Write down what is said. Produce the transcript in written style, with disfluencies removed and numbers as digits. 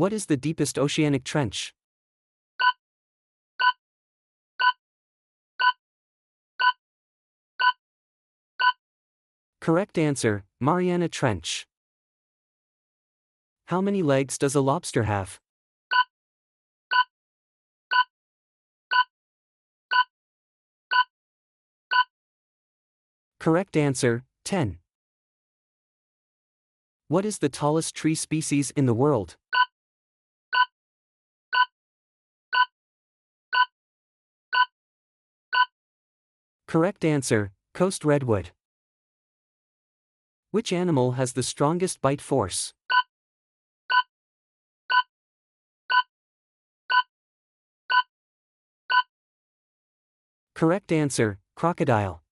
What is the deepest oceanic trench? Correct answer, Mariana Trench. How many legs does a lobster have? Correct answer, 10. What is the tallest tree species in the world? Correct answer, coast redwood. Which animal has the strongest bite force? Correct answer, crocodile.